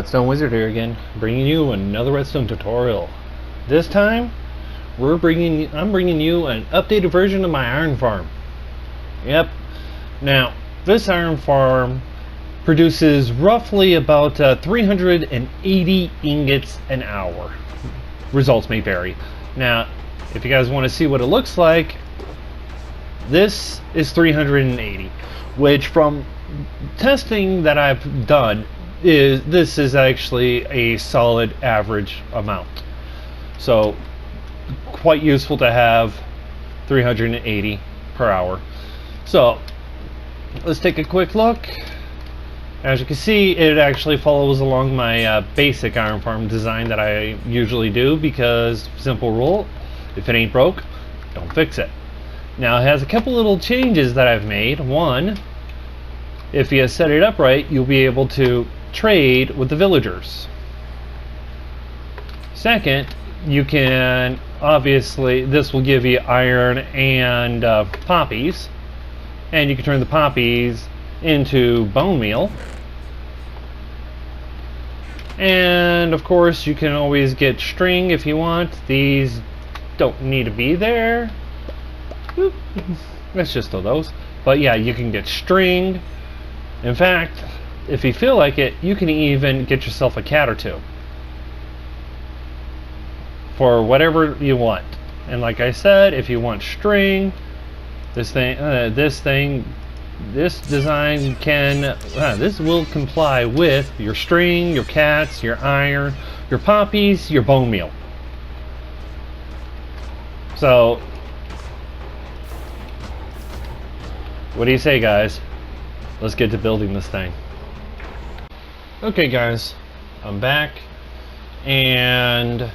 Redstone Wizard here again, bringing you another Redstone tutorial. This time, I'm bringing you an updated version of my iron farm. Yep. Now, this iron farm produces roughly about 380 ingots an hour. Results may vary. Now, if you guys want to see what it looks like, this is 380, which from testing that I've done, this is actually a solid average amount. So quite useful to have 380 per hour. So let's take a quick look. As you can see, it actually follows along my basic iron farm design that I usually do, because simple rule, if it ain't broke, don't fix it. Now it has a couple little changes that I've made. One, if you set it up right, you'll be able to trade with the villagers. Second, you can obviously, this will give you iron and poppies, and you can turn the poppies into bone meal. And of course, you can always get string if you want. These don't need to be there. Oop. Let's just throw those. But yeah, you can get string. In fact, if you feel like it, you can even get yourself a cat or two for whatever you want. And like I said, if you want string, this design can this will comply with your string, your cats, your iron, your poppies, your bone meal. So what do you say, guys? Let's get to building this thing. Okay guys, I'm back, and a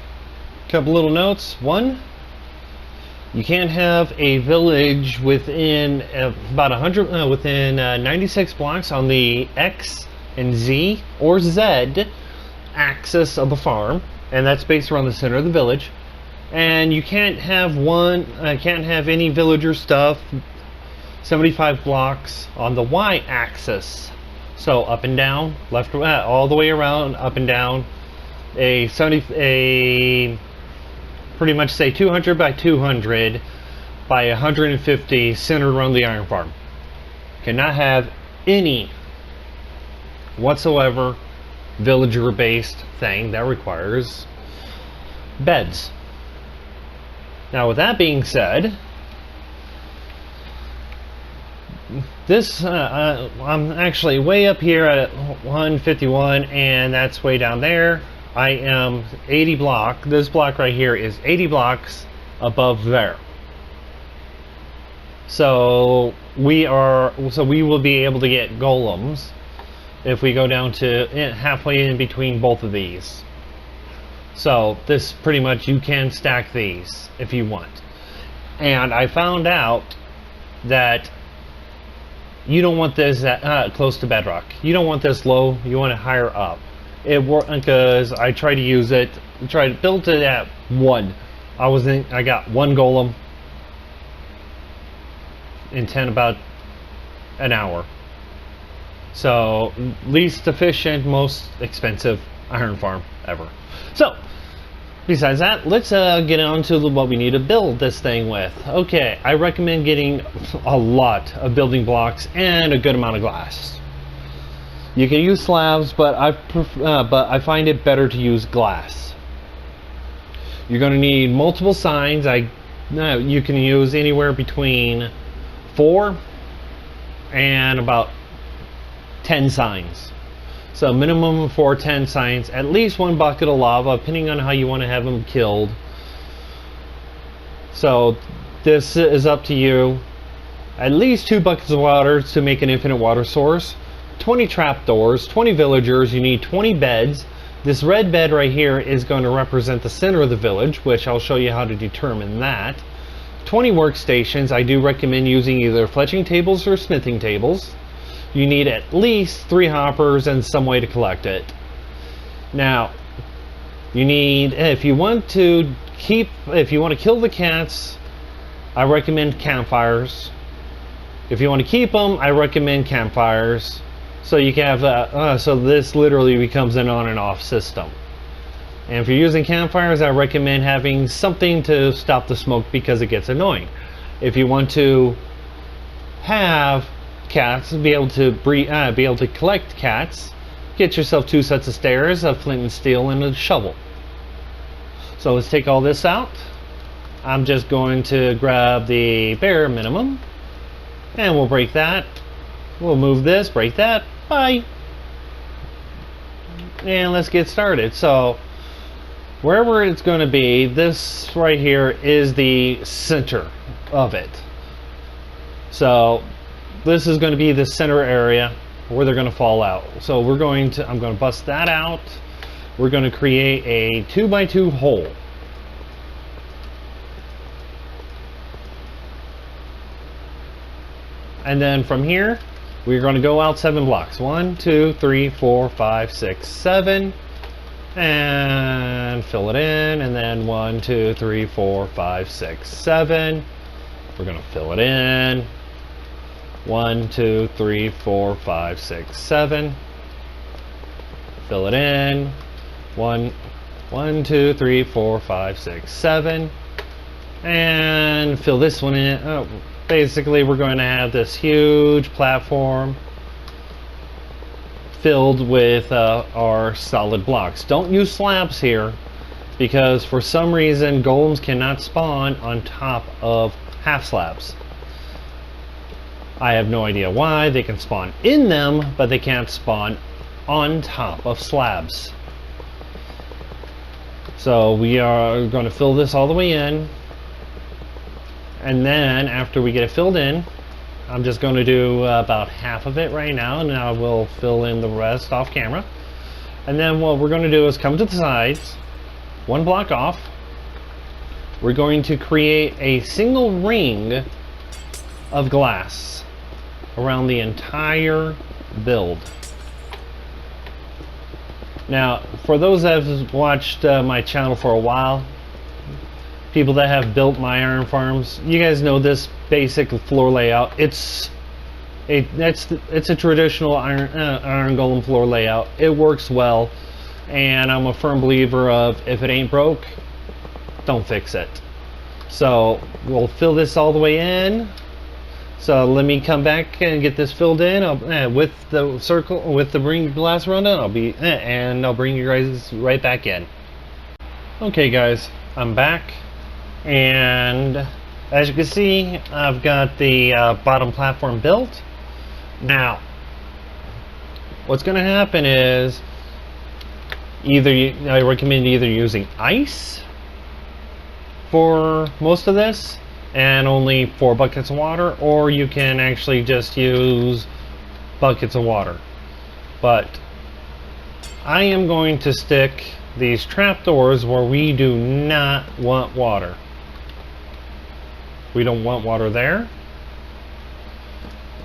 couple little notes. One, you can't have a village within about 96 blocks on the X and Z or Z axis of the farm, and that's based around the center of the village. And you can't have any villager stuff 75 blocks on the Y axis. So up and down, left, all the way around, up and down, pretty much say 200 by 200 by 150 centered around the iron farm. Cannot have any whatsoever villager based thing that requires beds. Now with that being said, this I'm actually way up here at 151, and that's way down there. I am 80 block. This block right here is 80 blocks above there. So we will be able to get golems if we go down to halfway in between both of these. So this pretty much, you can stack these if you want. And I found out that you don't want this close to bedrock. You don't want this low. You want it higher up. It worked because I tried to use it. Tried to build it at 1. I got 1 golem in about an hour. So least efficient, most expensive iron farm ever. So besides that, let's get on to what we need to build this thing with. Okay, I recommend getting a lot of building blocks and a good amount of glass. You can use slabs, but I find it better to use glass. You're going to need multiple signs. You can use anywhere between 4 and about 10 signs. So minimum of 4 10 signs, at least 1 bucket of lava, depending on how you want to have them killed. So this is up to you. At least 2 buckets of water to make an infinite water source. 20 trapdoors, 20 villagers, you need 20 beds. This red bed right here is going to represent the center of the village, which I'll show you how to determine that. 20 workstations. I do recommend using either fletching tables or smithing tables. You need at least 3 hoppers and some way to collect it. Now, you need, if you want to kill the cats, I recommend campfires. If you want to keep them, I recommend campfires. So you can have so this literally becomes an on and off system. And if you're using campfires, I recommend having something to stop the smoke because it gets annoying. If you want to have cats, be able to collect cats, get yourself 2 sets of stairs, a flint and steel, and a shovel. So let's take all this out. I'm just going to grab the bare minimum, and we'll break that. We'll move this, break that, bye. And let's get started. So wherever it's going to be, this right here is the center of it. So this is going to be the center area where they're going to fall out. So I'm going to bust that out. We're going to create a 2x2 hole. And then from here, we're going to go out 7 blocks. 1, 2, 3, 4, 5, 6, 7. And fill it in. And then 1, 2, 3, 4, 5, 6, 7. We're going to fill it in. 1, 2, 3, 4, 5, 6, 7. Fill it in. 1, 2, 3, 4, 5, 6, 7. And fill this one in. Oh, basically, we're going to have this huge platform filled with our solid blocks. Don't use slabs here because for some reason golems cannot spawn on top of half slabs. I have no idea why. They can spawn in them, but they can't spawn on top of slabs. So we are going to fill this all the way in. And then after we get it filled in, I'm just going to do about half of it right now, and I will fill in the rest off camera. And then what we're going to do is come to the sides, 1 block off. We're going to create a single ring of glass around the entire build. Now, for those that have watched my channel for a while, people that have built my iron farms, you guys know this basic floor layout. It's a traditional iron golem floor layout. It works well, and I'm a firm believer of if it ain't broke, don't fix it. So we'll fill this all the way in. So let me come back and get this filled in with the circle, with the ring glass around it. I'll bring you guys right back in. Okay, guys, I'm back. And as you can see, I've got the bottom platform built. Now, what's going to happen is I recommend either using ice for most of this and only 4 buckets of water, or you can actually just use buckets of water. But I am going to stick these trapdoors where we do not want water. We don't want water there.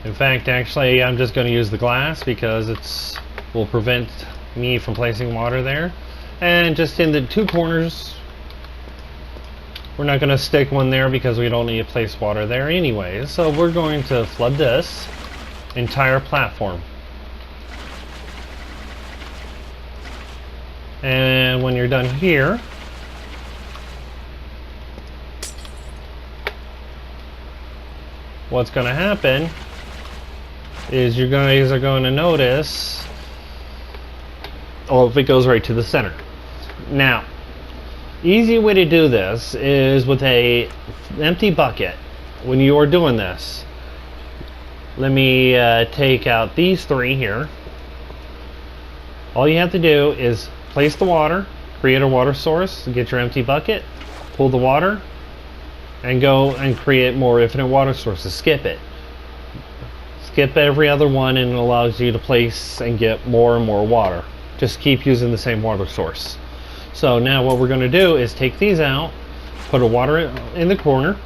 In fact, actually, I'm just going to use the glass because it will prevent me from placing water there. And just in the 2 corners, we're not going to stick one there because we don't need to place water there anyways. So we're going to flood this entire platform. And when you're done here, what's going to happen is you guys are going to notice, if it goes right to the center. Now, easy way to do this is with a empty bucket. When you are doing this, let me take out these 3 here. All you have to do is place the water, create a water source, get your empty bucket, pull the water, and go and create more infinite water sources. Skip it. Skip every other one, and it allows you to place and get more and more water. Just keep using the same water source. So now what we're going to do is take these out, put a water in the corner,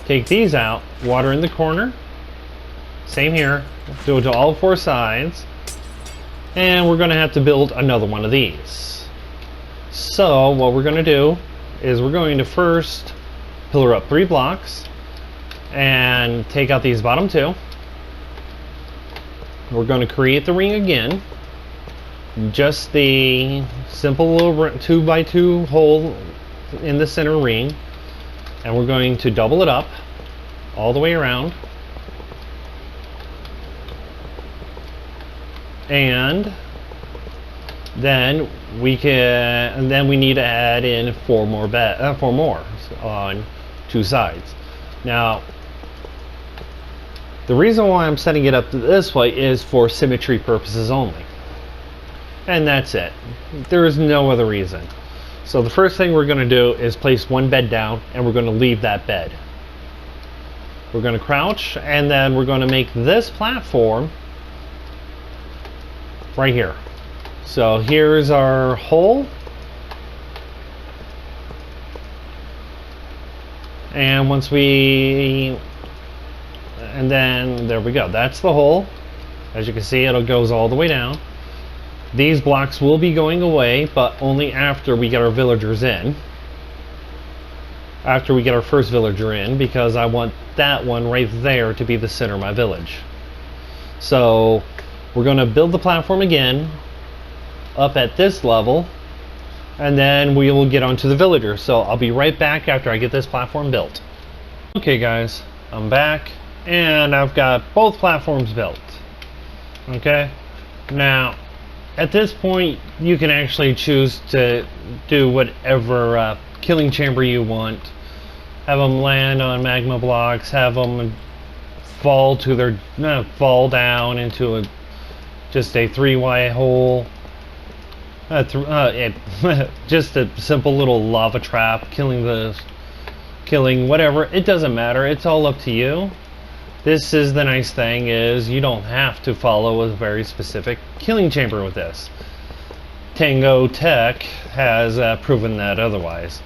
take these out, water in the corner, same here, do it to all 4 sides, and we're going to have to build another one of these. So what we're going to do is we're going to first pillar up 3 blocks and take out these bottom 2. we're going to create the ring again. Just the simple little 2x2 hole in the center ring. And we're going to double it up all the way around. And then we need to add in four more on 2 sides. Now, the reason why I'm setting it up this way is for symmetry purposes only. And that's it. There is no other reason. So the first thing we're going to do is place one bed down, and we're going to leave that bed. We're going to crouch, and then we're going to make this platform right here. So here's our hole. And then there we go. That's the hole. As you can see, it goes all the way down. These blocks will be going away, but only after we get our villagers in. After we get our first villager in, because I want that one right there to be the center of my village. So we're going to build the platform again up at this level, and then we will get onto the villagers. So I'll be right back after I get this platform built. Okay guys, I'm back, and I've got both platforms built. Okay, now at this point you can actually choose to do whatever killing chamber you want. Have them land on magma blocks, have them fall down into just a 3Y hole. Just a simple little lava trap, killing whatever. It doesn't matter. It's all up to you. This is the nice thing, is you don't have to follow a very specific killing chamber with this. Tango Tech has proven that otherwise,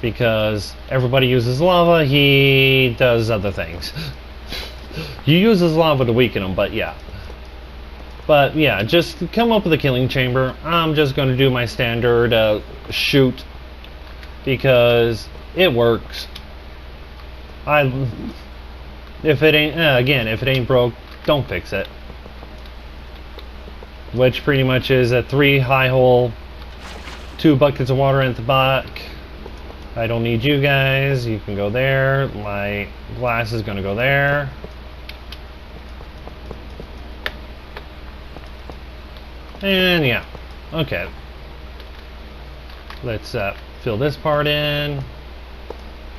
because everybody uses lava. He does other things. He uses lava to weaken them, but yeah. But yeah, just come up with a killing chamber. I'm just going to do my standard shoot, because it works. If it ain't broke, don't fix it. Which pretty much is a 3 high hole, 2 buckets of water at the back. I don't need you guys. You can go there. My glass is going to go there. And yeah, okay. Let's fill this part in.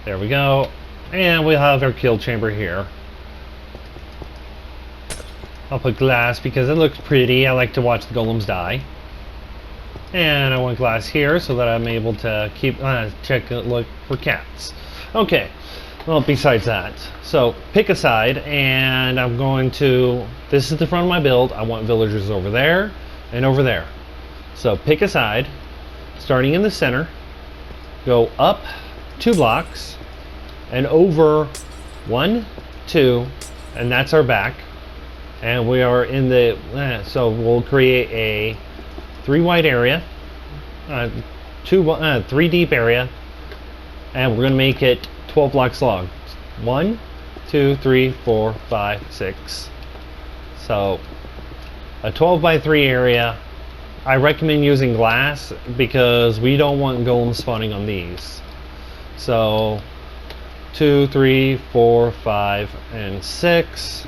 There we go. And we'll have our kill chamber here. I'll put glass because it looks pretty. I like to watch the golems die. And I want glass here so that I'm able to keep look for cats. Okay. Well, besides that, so pick a side, and I'm going to. This is the front of my build. I want villagers over there and over there. So pick a side, starting in the center, go up 2 blocks, and over 1, 2, and that's our back. And we are in the, so we'll create a 3 wide area, 3 deep area, and we're going to make it 12 blocks long. 1, 2, 3, 4, 5, 6. So a 12 by 3 area. I recommend using glass because we don't want golems spawning on these. So 2, 3, 4, 5, and 6.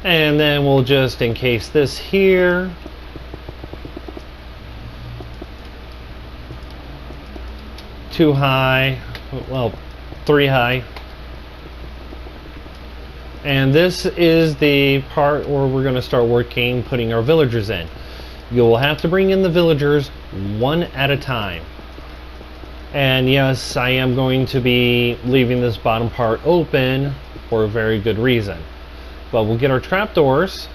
And then we'll just encase this here. Too high, well, 3 high. And this is the part where we're going to start putting our villagers in. You'll have to bring in the villagers one at a time. And yes, I am going to be leaving this bottom part open for a very good reason. But we'll get our trapdoors,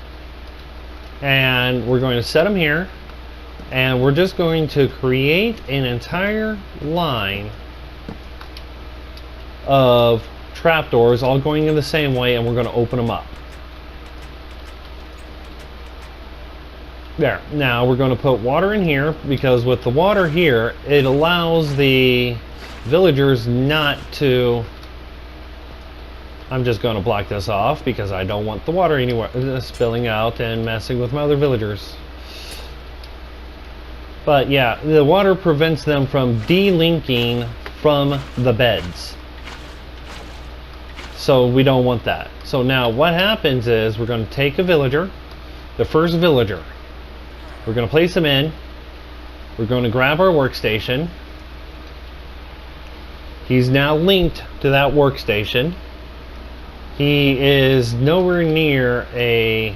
and we're going to set them here, and we're just going to create an entire line of trapdoors all going in the same way, and we're going to open them up. There. Now we're going to put water in here, because with the water here, it allows the villagers not to I'm just going to block this off because I don't want the water anywhere spilling out and messing with my other villagers. But yeah, the water prevents them from delinking from the beds. So we don't want that. So now what happens is we're going to take a villager, the first villager. We're going to place him in. We're going to grab our workstation. He's now linked to that workstation. He is nowhere near a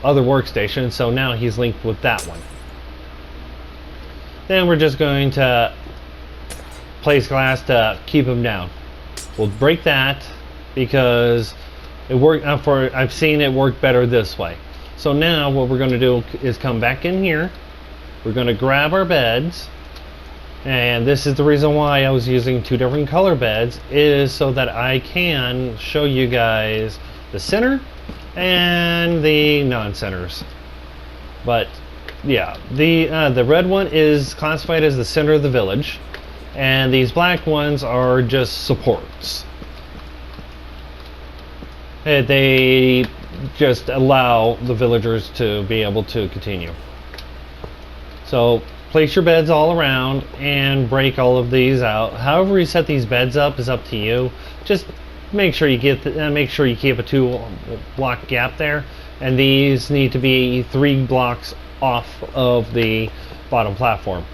other workstation, so now he's linked with that one. Then we're just going to place glass to keep him down. We'll break that because it worked. I've seen it work better this way. So now what we're going to do is come back in here. We're going to grab our beds, and this is the reason why I was using two different color beds, is so that I can show you guys the center and the non-centers. But yeah, the red one is classified as the center of the village, and these black ones are just supports. They just allow the villagers to be able to continue. So place your beds all around and break all of these out. However you set these beds up is up to you. Just make sure you keep a 2-block gap there, and these need to be 3 blocks off of the bottom platform.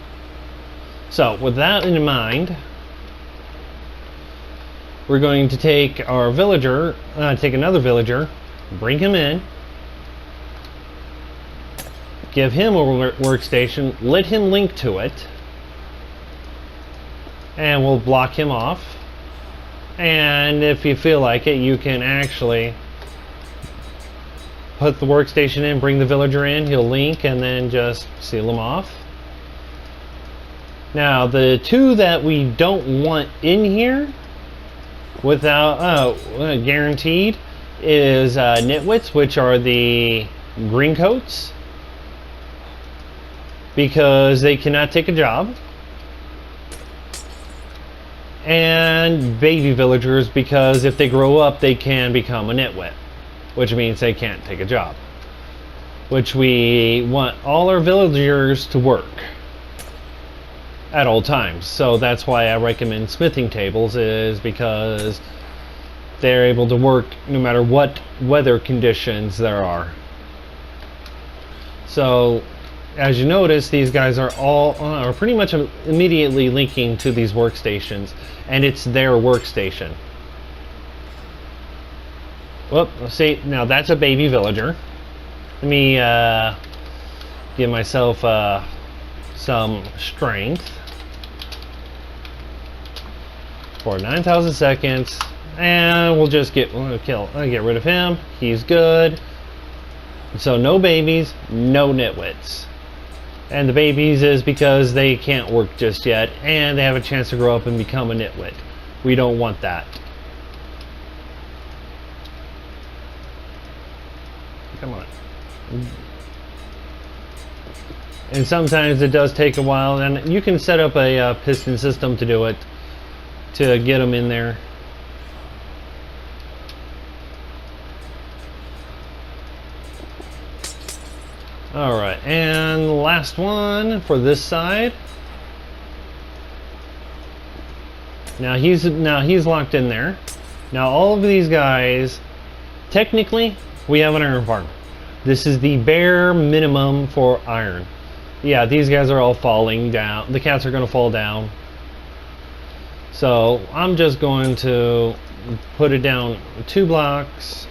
So with that in mind, we're going to take our villager, take another villager, bring him in, give him a workstation, let him link to it, and we'll block him off. And if you feel like it, you can actually put the workstation in, bring the villager in, he'll link, and then just seal him off. Now the two that we don't want in here without guaranteed is nitwits, which are the green coats, because they cannot take a job, and baby villagers, because if they grow up they can become a nitwit, which means they can't take a job, which we want all our villagers to work at all times. So that's why I recommend smithing tables, is because they're able to work no matter what weather conditions there are. So as you notice, these guys are pretty much immediately linking to these workstations, and it's their workstation. Whoop, see, now that's a baby villager. Let me give myself some strength for 9,000 seconds, and we'll just get rid of him. He's good. So no babies, no nitwits. And the babies is because they can't work just yet, and they have a chance to grow up and become a nitwit. We don't want that. Come on. And sometimes it does take a while, and you can set up a piston system to do it, to get them in there. Alright, and last one for this side. Now he's locked in there. Now all of these guys, technically, we have an iron farm. This is the bare minimum for iron. Yeah, these guys are all falling down. The cats are going to fall down. So I'm just going to put it down 2 blocks.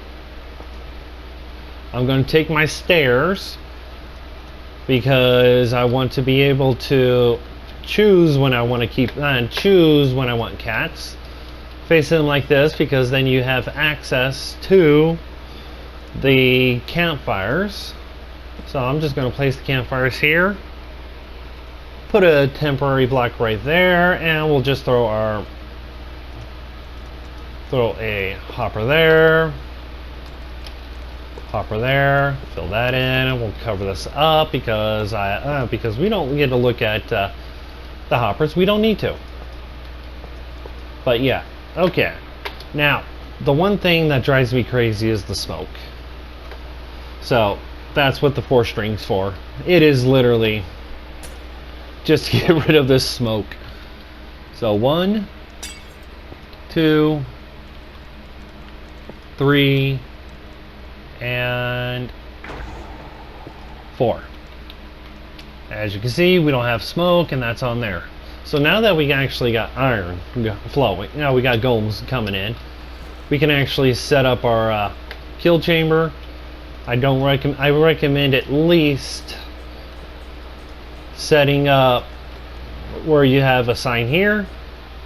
I'm going to take my stairs, because I want to be able to choose when I want to choose when I want cats. Face them like this, because then you have access to the campfires. So I'm just going to place the campfires here, put a temporary block right there, and we'll just throw a hopper there, fill that in, and we'll cover this up because we don't get to look at the hoppers. We don't need to. But yeah, okay. Now the one thing that drives me crazy is the smoke. So that's what the 4 string's for. It is literally just to get rid of this smoke. So 1, 2, 3, and 4. As you can see, we don't have smoke, and that's on there. So now that we actually got iron flowing, now we got golems coming in, we can actually set up our kill chamber. I recommend at least setting up where you have a sign here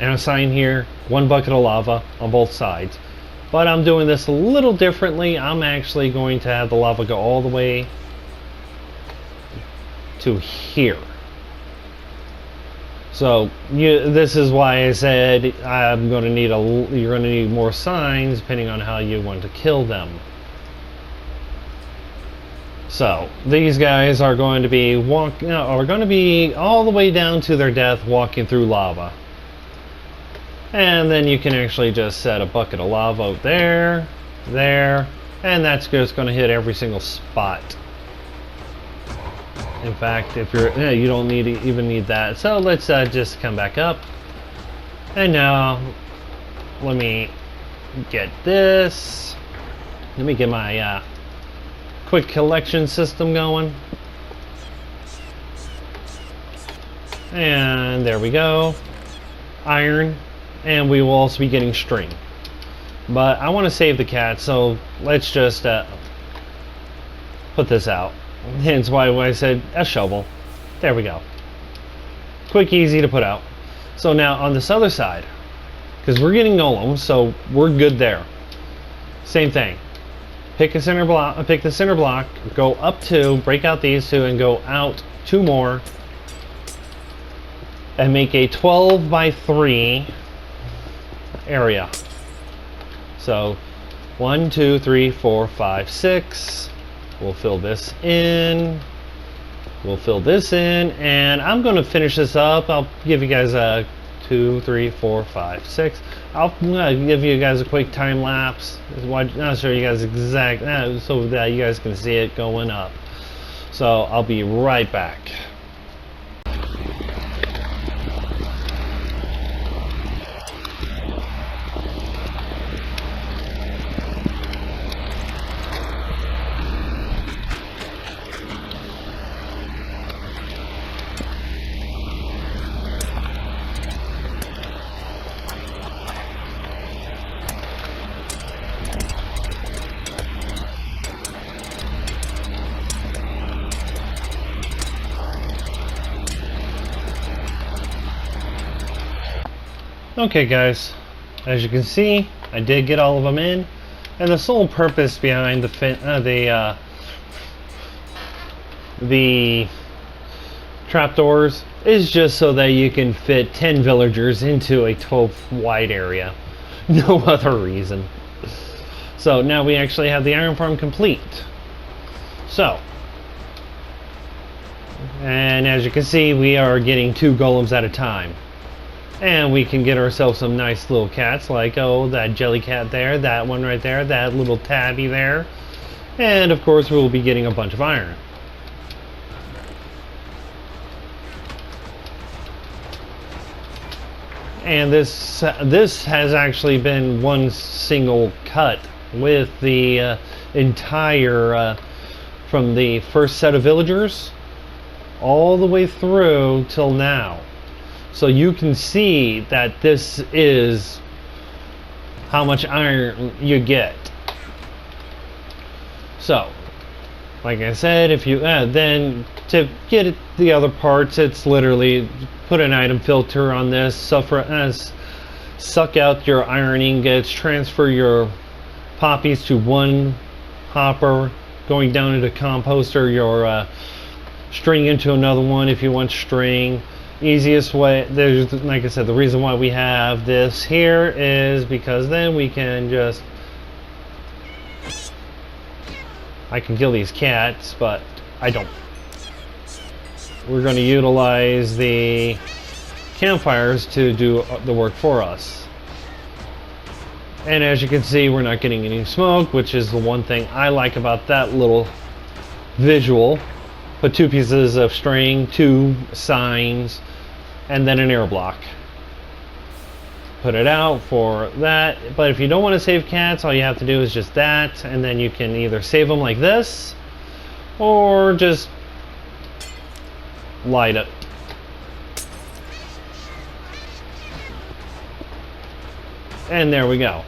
and a sign here, 1 bucket of lava on both sides. But I'm doing this a little differently. I'm actually going to have the lava go all the way to here. So this is why I said I'm going to need you're going to need more signs depending on how you want to kill them. So these guys are going to be all the way down to their death walking through lava. And then you can actually just set a bucket of lava there, and that's just going to hit every single spot. In fact, if you don't even need that. So let's just come back up. And now let me get this. Let me get my quick collection system going. And there we go. Iron. And we will also be getting string. But I want to save the cat, so let's just put this out. Hence why I said a shovel. There we go. Quick, easy to put out. So now on this other side, because we're getting golems, so we're good there. Same thing. Pick the center block, go up 2, break out these 2, and go out 2 more, and make a 12 by 3 area. So 1, 2, 3, 4, 5, 6. We'll fill this in. We'll fill this in, and I'm going to finish this up. I'll give you guys a 2, 3, 4, 5, 6. I'll give you guys a quick time lapse. I'll show you guys exact so that you guys can see it going up. So I'll be right back. Okay guys, as you can see, I did get all of them in, and the sole purpose behind the trapdoors is just so that you can fit 10 villagers into a 12 wide area. No other reason. So now we actually have the iron farm complete. So, and as you can see, we are getting 2 golems at a time. And we can get ourselves some nice little cats, like, oh, that jelly cat there, that one right there, that little tabby there. And of course we'll be getting a bunch of iron. And this has actually been one single cut with the entire from the first set of villagers all the way through till now. So you can see that this is how much iron you get. So, like I said, if you then to get the other parts, it's literally put an item filter on this, suck out your iron ingots, transfer your poppies to one hopper, going down into composter, your string into another one if you want string. Easiest way, there's, like I said, the reason why we have this here is because then we can just, I can kill these cats, but I don't. We're going to utilize the campfires to do the work for us. And as you can see, we're not getting any smoke, which is the one thing I like about that little visual. Put 2 pieces of string, 2 signs, and then an air block. Put it out for that. But if you don't want to save cats, all you have to do is just that, and then you can either save them like this or just light it. And there we go.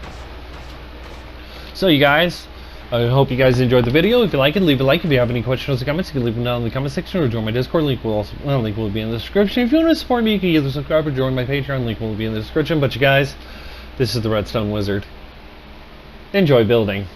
So you guys, I hope you guys enjoyed the video. If you like it, leave a like. If you have any questions or comments, you can leave them down in the comment section or join my Discord. Link will be in the description. If you want to support me, you can either subscribe or join my Patreon. Link will be in the description. But you guys, this is the Redstone Wizard. Enjoy building.